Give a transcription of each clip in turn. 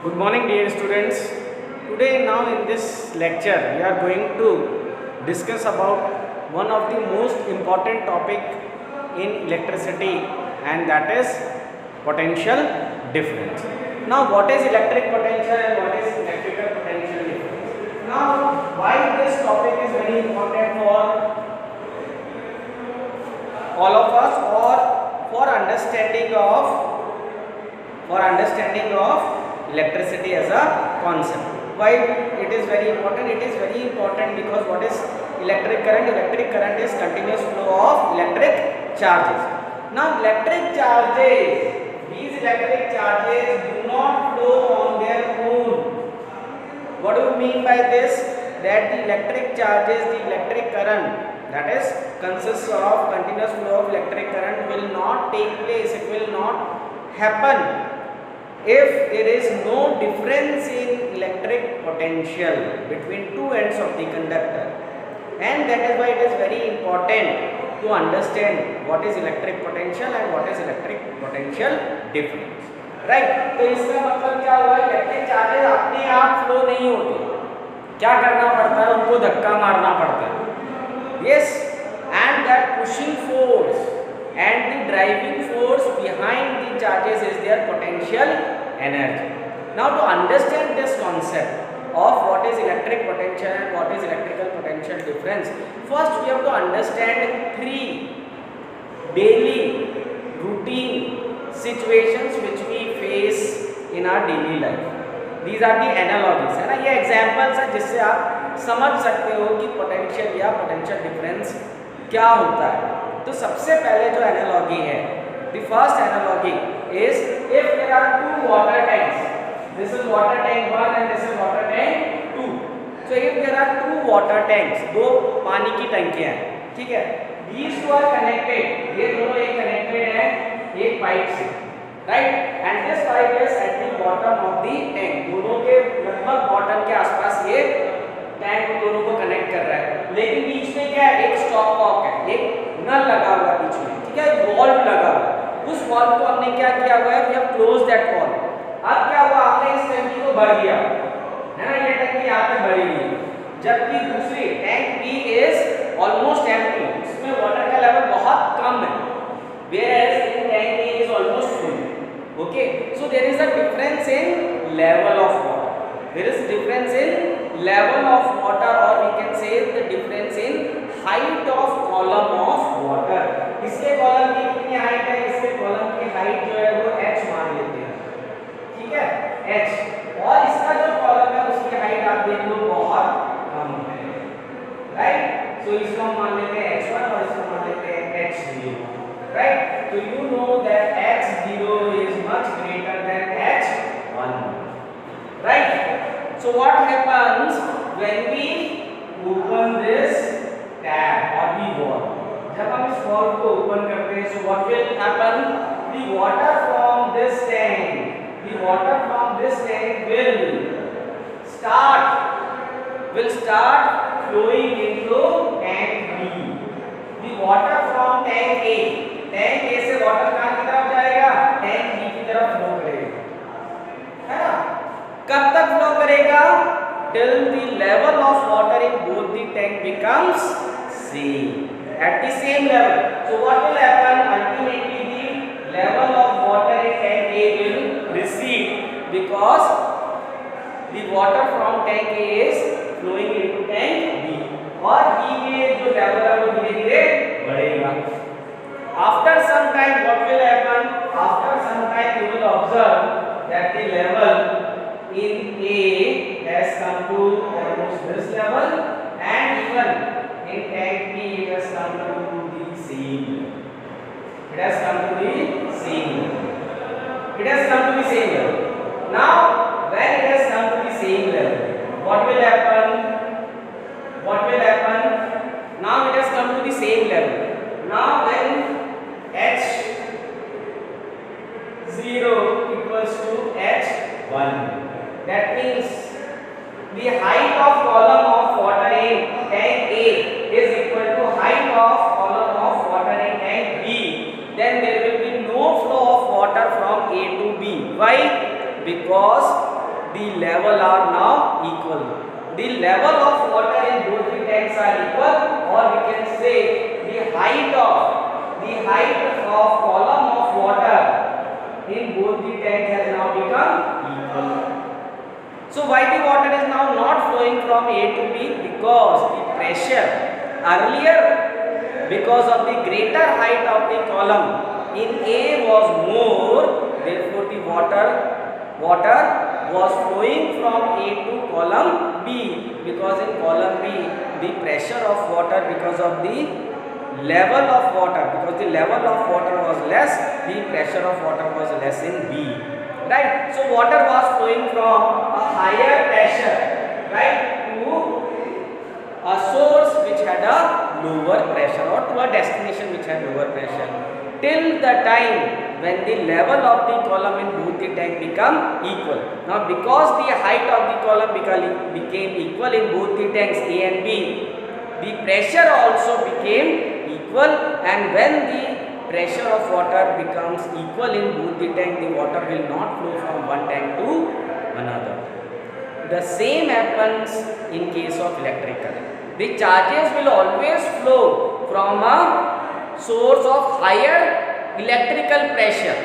Good morning, dear students. Today, now in this lecture, we are going to discuss about one of the most important topic in electricity, and that is potential difference. Now, what is electric potential and what is electrical potential difference? Now, why this topic is very important for all of us, or for understanding of electricity as a concept. Why it is very important? It is very important because what is electric current? Electric current is continuous flow of electric charges. Now electric charges, these electric charges do not flow on their own. What do you mean by this? That the electric charges, the electric current, that is consists of continuous flow of electric current, will not take place, it will not happen if there is no difference in electric potential between two ends of the conductor. And that is why it is very important to understand what is electric potential and what is electric potential difference. Right? तो इसका मतलब क्या हुआ? Electric charges अपने आप flow नहीं होते, क्या करना पड़ता है? उनको धक्का मारना पड़ता है. Yes, and that pushing force and the driving force behind the charges is their potential energy. Now to understand this concept of what is electric potential and what is electrical potential difference, first we have to understand three daily routine situations which we face in our daily life. These are the analogies, है ना? ये examples है जिससे आप समझ सकते हो कि potential या potential difference क्या होता है. तो सबसे पहले जो एनालॉजी है, the first analogy is if there are two water tanks, this is water tank 1 and this is water tank 2. So if there are two water tanks, दो पानी की टंकियां हैं, ठीक है, these two are connected, ये दोनों एक connected हैं एक पाइप से, right, and this pipe is at the bottom of the tank, दोनों के लगभग बॉटम के आसपास ये टैंक दोनों को कनेक्ट कर रहा है. लेकिन बीच में क्या है? एक स्टॉप कॉक है, एक नल लगा हुआ है बीच में, ठीक है, वॉल्व लगा हुआ है. उस वॉल्व को हमने क्या किया हुआ है? We have close that valve. अब क्या हुआ? आपने इस टंकी को भर दिया, है ना? ये टंकी यहाँ पे भरी हुई है, जबकि दूसरी tank B is almost empty, इसमें वाटर का लेवल बहुत कम है, whereas in tank A is almost full. Okay, so there is a difference in level of water. There is difference in level of water, or we can say the difference in height of column of water. इसके column की कितनी height है? इसके column की height जो है वो h मान लेते हैं, ठीक है, h, और इसका जो कॉलम है उसकी हाइट आप देख लो बहुत कम है, राइट. सो इसको हम मान लेते हैं h1 और इसको मान लेते हैं h0, राइट. तो you know that h0 is much greater than h1, right. So what happens when we open this tap or the valve? जब हम इस valve को open करते हैं, so what will happen? The water from this tank will start flowing into tank B. The water from tank A से water कहाँ की तरफ जाएगा? tank B की तरफ flow करेगा, है ना? कब तक flow करेगा? Till the level of water in both the tank becomes same, at the same level. So what will happen? Ultimately the level of water in tank A will recede because the water from tank A is flowing into tank B, और B में जो level है वो धीरे-धीरे बढ़ेगा. After some time what will happen? After some time you will observe that the level in A has come to almost this level, and even in tank B it has come to the same level. It has come to the same level. Now when it has come to the same level, what will happen? Now it has come to the same level. Now when h0 equals to h1, that means the height of column of water in tank A is equal to height of column of water in tank B. Then there will be no flow of water from A to B. Why? Because the level are now equal. The level of water in both the tanks are equal, or we can say the height of column of water in both the tanks has now become equal. So why the water is now not flowing from A to B? Because the pressure earlier, because of the greater height of the column in A was more, therefore the water was flowing from A to column B, because in column B the pressure of water, because of the level of water, because the level of water was less, the pressure of water was less in B, right? So water was flowing from a higher pressure, right, to a source which had a lower pressure, or to a destination which had lower pressure, till the time when the level of the column in both the tank become equal. Now because the height of the column became equal in both the tanks A and B, the pressure also became equal, and when the pressure of water becomes equal in both the tank, the water will not flow from one tank to another. The same happens in case of electric current. The charges will always flow from a source of higher electrical pressure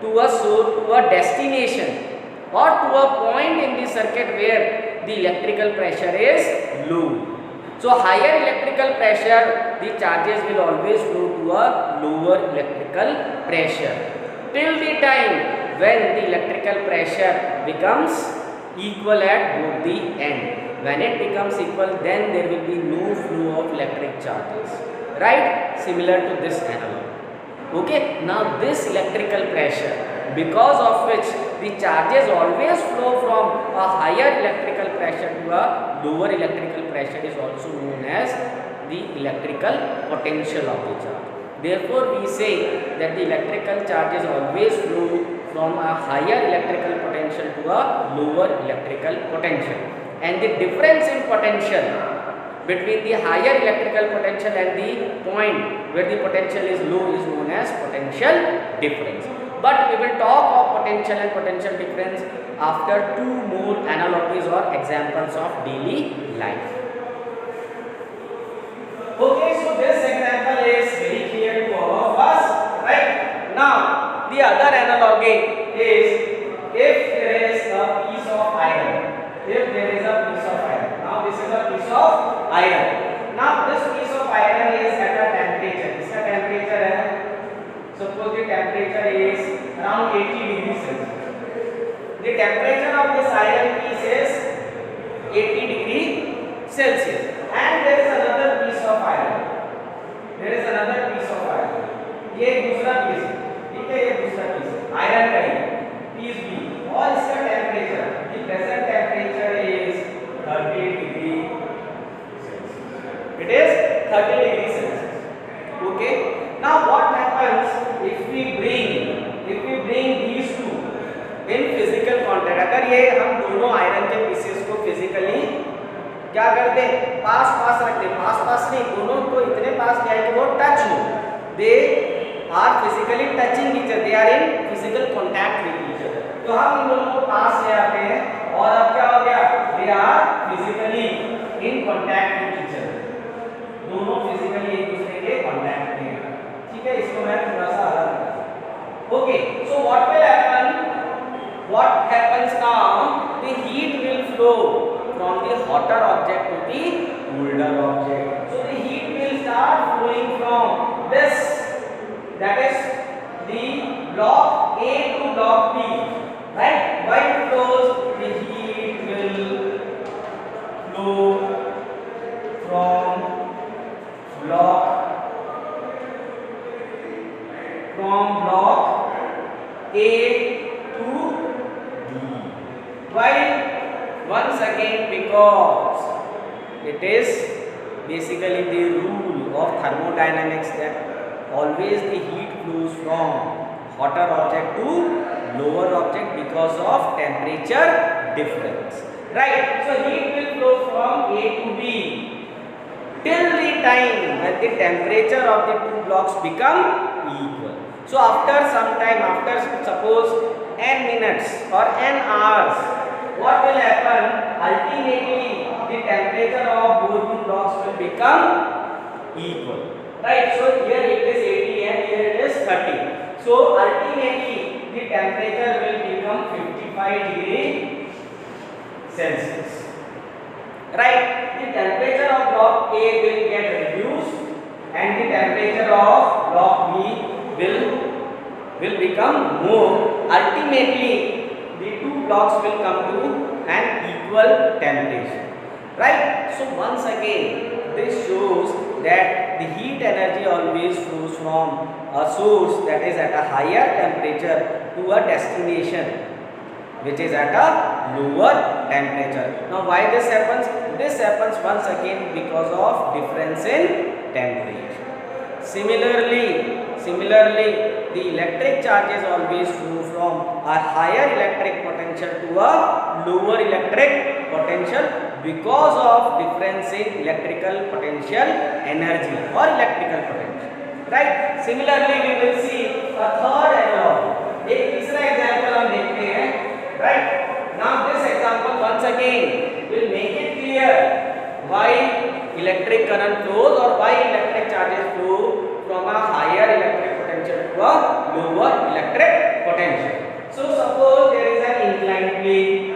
to a destination, or to a point in the circuit where the electrical pressure is low. So higher electrical pressure, the charges will always flow to a lower electrical pressure, till the time when the electrical pressure becomes equal at both the end. When it becomes equal, then there will be no flow of electric charges, right? Similar to this analog. Okay, now this electrical pressure, because of which the charges always flow from a higher electrical pressure to a lower electrical pressure, is also known as the electrical potential of the charge. Therefore we say that the electrical charges always flow from a higher electrical potential to a lower electrical potential, and the difference in potential between the higher electrical potential and the point where the potential is low is known as potential difference. But we will talk of potential and potential difference after two more analogies or examples of daily life. Okay, so this example is very clear to all of us, right? Now the other analogy is, if there is a piece of iron, now this is a piece of iron. Now this piece of iron is at a temperature, इसका temperature है, suppose the temperature is around 80 degrees Celsius. The temperature of this iron piece is 80 degrees Celsius, and there is another piece of iron. ये दूसरा piece है, ठीक है, ये दूसरा piece iron का ही piece B, और इसका temperature, the present temperature is 30 degrees Celsius. It is 30 degrees Celsius. Okay. Now what happens if we bring these two in physical contact? अगर ये हम दोनों आयरन के पीसेस को फिजिकली क्या करते हैं, पास रखते हैं, पास नहीं, दोनों को इतने पास ले आए कि वो टच हो, they are physically touching each other, they are in physical contact with each other. तो हम इन दोनों को पास ले आते हैं, और अब क्या हो गया, they are physically in contact with each other, दोनों फिजिकली एक दूसरे के कांटेक्ट में है. ठीक है, इसको मैं थोड़ा सा अलग करता हूं. Okay, so what happens now, the heat will flow from the hotter object to the colder object. So the heat will start flowing from this, that is the block A to block B, right? Why it flows? The heat will flow from block A to B. Why? Once again, because it is basically the rule of thermodynamics that always the heat flows from hotter object to lower object because of temperature difference, right? So heat will flow from A to B till the time when the temperature of the two blocks become equal. So after some time, after suppose n minutes or n hours, what will happen? Ultimately, the temperature of both the blocks will become equal. Right? So here it is 80 and here it is 30. So ultimately, the temperature will become 55 degree Celsius. Right? The temperature of block A will get reduced and the temperature of block B will become more. Ultimately, the two blocks will come to an equal temperature. Right? So once again, this shows that the heat energy always flows from a source that is at a higher temperature to a destination which is at a lower temperature. Now why this happens? This happens once again because of difference in temperature. Similarly, the electric charges always flow from a higher electric potential to a lower electric potential because of difference in electrical potential energy or electrical potential. Right? Similarly, we will see a third analogy. एक तीसरा example हम देखते हैं. Right? Now this example once again will make it clear why electric current flows or why electric charges flow from a higher electric potential to a lower electric potential. So suppose there is an inclined plane,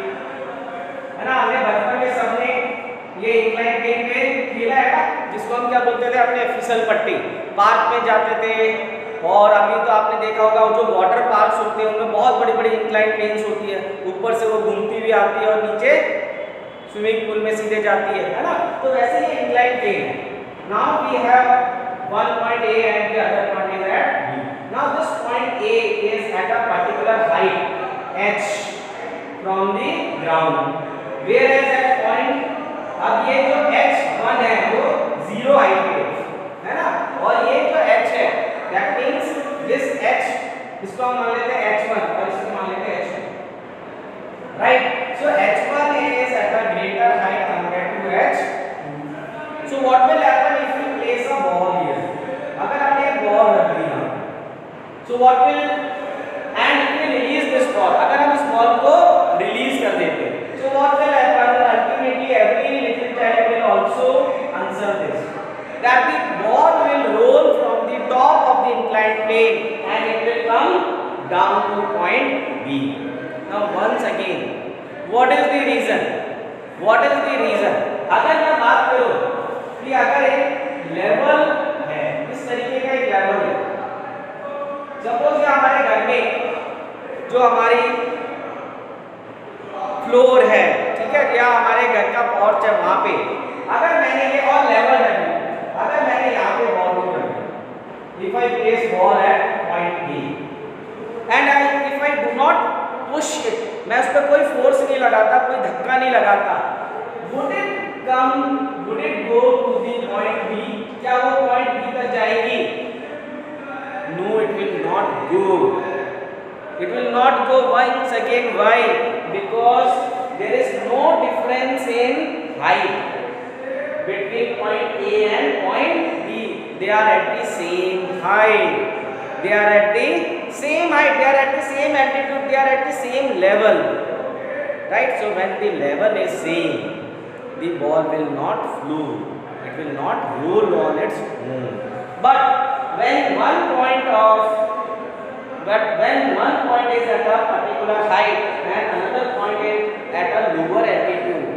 है ना. हमने बचपन में सबने ये inclined plane पे खेला है ना, जिसको हम क्या बोलते थे अपने फिसल पट्टी. पार्क में जाते थे और अभी तो आपने देखा होगा जो वाटर पार्क्स होते हैं उनमें बहुत बड़ी बड़ी इंक्लाइन प्लेन्स होती है, ऊपर से वो घूमती हुई आती है और नीचे स्विमिंग पूल में सीधे जाती है ना. तो वैसे ही इंक्लाइन प्लेन है. Now we have one point A and the other point is at B. Now this point A is at a particular height h from the ground, whereas at point, अब ये जो h1 है वो 0 height पे है ना, और ये जो h है that means this h, इसको हम मान लेते हैं h1 और इसको मान लेते हैं h2. Right? So h1 is at a greater height compared to h. So what will happen if you place a ball here? अगर आपने एक बॉल रख दी यहाँ, so what will, and if we release this ball, अगर हम इस ball को release कर देते हैं, so what will happen? Ultimately every little child will also answer this, that the ball will roll from the top of the inclined plane and it will come down to point B. Now once again, what is the reason? What is the reason? अगर मैं बात करूं कि अगर एक level है, इस तरीके का एक लेवल है, सपोज ये हमारे घर में जो हमारी फ्लोर है, ठीक है, या हमारे घर का पोर्च है, वहां पे अगर मैंने ये और लेवल रखी, अगर मैंने यहाँ पे बॉल को रखी, if I place ball at point B and if I do not push it, मैं उस पर कोई फोर्स नहीं लगाता, कोई धक्का नहीं लगाता, would it go to the point B? क्या वो point B तक जाएगी? No, it will not go. It will not go. Once again, why? Because there is no difference in height between point A and point B. They are at the same height. They are at the same height. They are at the same altitude. They are at the same level. Right? So when the level is same, the ball will not flow. It will not roll on its own. But when one point is at a particular height and another point is at a lower altitude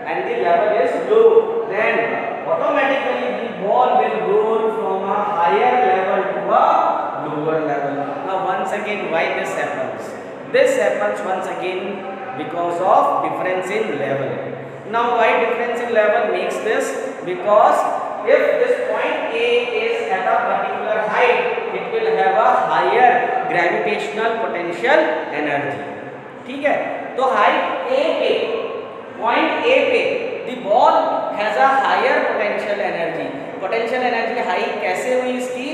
and the level is low, then automatically the ball will roll from a higher level to a lower level. Now once again, why this happens? This happens once again because of difference in level. Now why difference in level makes this? Because if this point A is at a particular height, it will have a higher gravitational potential energy. ठीक है, तो height A पे, point A पे, the ball has a higher potential energy. Potential energy high कैसे हुई इसकी?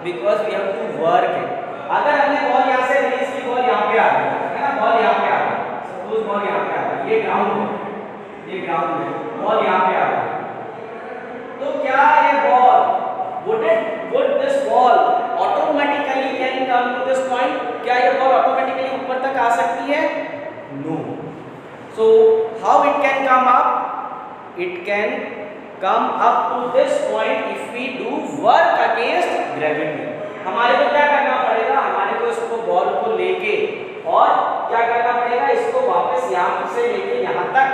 Because we have to work it. अगर हमने बॉल यहाँ से रिलीज की, बॉल यहाँ पे आ गई, है ना, बॉल यहाँ पे आ गई, सपोज बॉल यहाँ पे आ गई, ये ग्राउंड है, ये ग्राउंड है, बॉल यहाँ पे आ गई, तो क्या ये ball would this ball automatically can come to this point? क्या ये बॉल ऑटोमेटिकली ऊपर तक आ सकती है? No. So how it can come up? It can come up to this point if we do work against gravity. हमारे को क्या करना पड़ेगा? हमारे को इसको बॉल को लेके और क्या करना पड़ेगा? इसको वापस यहाँ से लेके यहाँ तक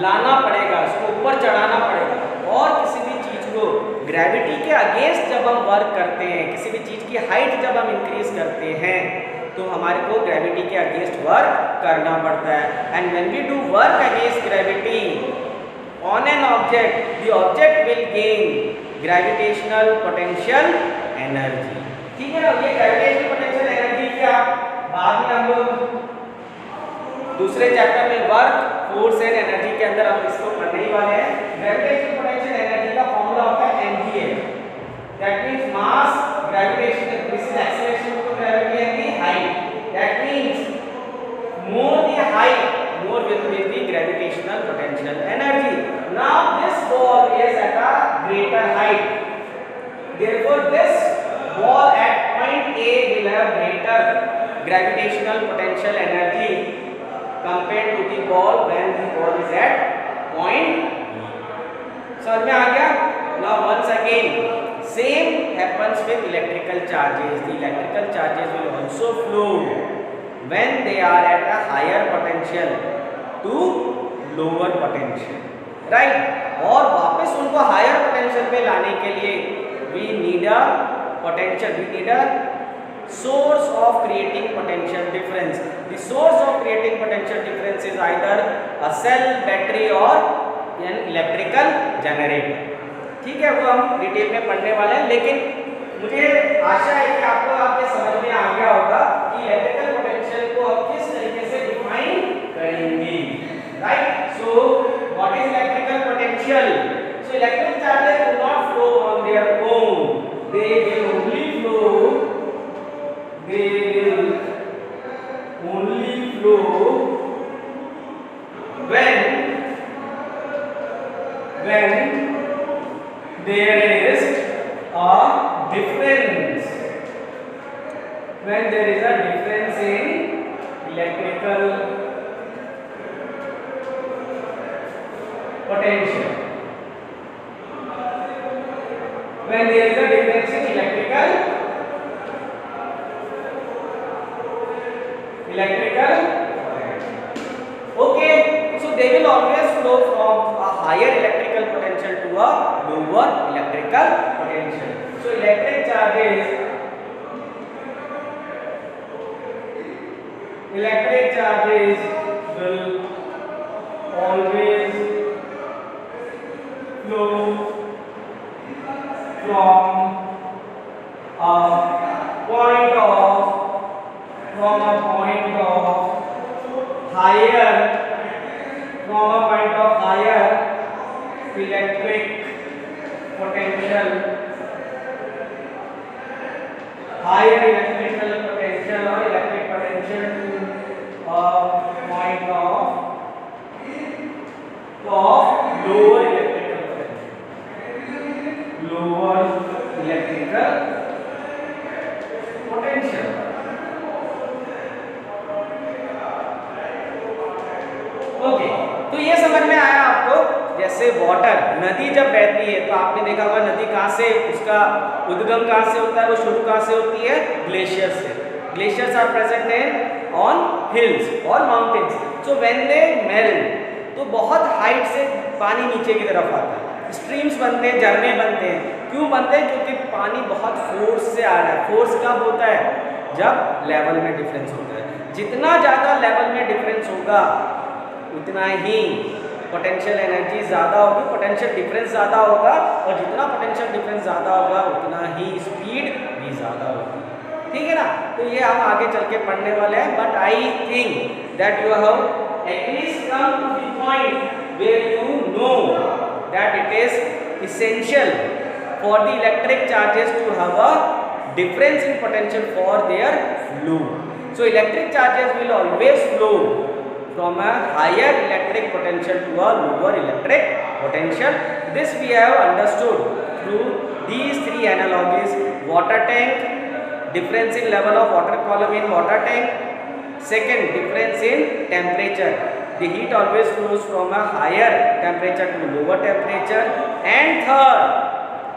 लाना पड़ेगा, इसको ऊपर चढ़ाना पड़ेगा। और किसी भी चीज को ग्रेविटी के अगेंस्ट जब हम वर्क करते हैं, किसी भी चीज की हाइट जब हम इंक्रीज करते हैं, तो हमारे को ग्रेविटी के अगेंस्ट वर्क करना पड़ता है। And when we do work against gravity on an object, the object will gain gravitational potential energy. ठीक है ना? ये ग्रेविटेशनल पोटेंशियल एनर्जी क्या बाद में हम लोग दूसरे चैप्टर में वर्क फोर्स एंड एनर्जी के अंदर हम इसको पढ़ने ही वाले हैं। ग्रेविटेशनल पोटेंशियल एनर्जी का फॉर्मूला होता है mgh, that means mass gravitational, this is acceleration of gravity and the height, that means more the height, more will be the gravitational potential energy. Now this ball is at a greater height, therefore this ball at point A will have greater gravitational potential energy compared to the ball when the ball is at point B. समझ में आ गया? Now once again same happens with electrical charges. The electrical charges will also flow when they are at a higher potential to lower potential, right? और वापस उनको higher potential पे लाने के लिए we need a potential, we need a source of creating potential difference. The source of creating potential difference is either a cell, battery or an electrical generator. ठीक है, वो हम डिटेल में पढ़ने वाले हैं, लेकिन मुझे आशा है कि आपको आपके समझ में आ गया होगा कि इलेक्ट्रिकल पोटेंशियल को हम किस तरीके से डिफाइन करेंगे, right? So what is electrical potential? So electric charges do not flow on their own, they will only flow when there is a difference, when there is a difference in electrical potential, when there is a difference in electrical okay, so they will always flow from a higher electrical potential to a lower electrical potential. So electric charges will always flow from a point of higher electric potential, higher electrical potential or electric potential to a point of lower electrical potential. Okay, तो ये समझ में आया आपको? जैसे water, नदी जब बहती है तो आपने देखा होगा नदी कहाँ से, उसका उद्गम कहाँ से होता है, वो शुरू कहाँ से होती है? ग्लेशियर से। Glaciers are present in on hills और mountains, so when they melt तो बहुत हाइट से पानी नीचे की तरफ आता है, स्ट्रीम्स बनते हैं, झरने बनते हैं। क्यों बनते हैं? क्योंकि पानी बहुत फोर्स से आ रहा है। फोर्स कब होता है? जब लेवल में डिफरेंस होता है। जितना ज़्यादा लेवल में डिफरेंस होगा उतना ही पोटेंशियल एनर्जी ज़्यादा होगी, पोटेंशियल डिफरेंस ज़्यादा होगा, और जितना पोटेंशियल डिफरेंस ज़्यादा होगा उतना ही स्पीड भी ज़्यादा होगी। ठीक है ना? तो ये हम आगे चल के पढ़ने वाले हैं, but I think that you have at least come to the point where you know that it is essential for the electric charges to have a difference in potential for their flow. So electric charges will always flow from a higher electric potential to a lower electric potential. This we have understood through these three analogies: water tank, difference in level of water column in water tank; second, difference in temperature, the heat always flows from a higher temperature to lower temperature. And third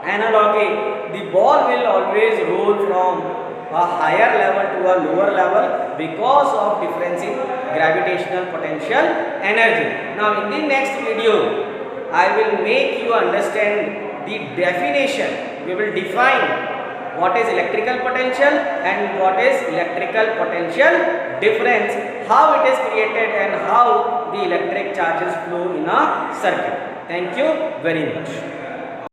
analogy, the ball will always roll from a higher level to a lower level because of difference in gravitational potential energy. Now in the next video I will make you understand the definition. We will define what is electrical potential and what is electrical potential difference, how it is created and how the electric charges flow in a circuit. Thank you very much.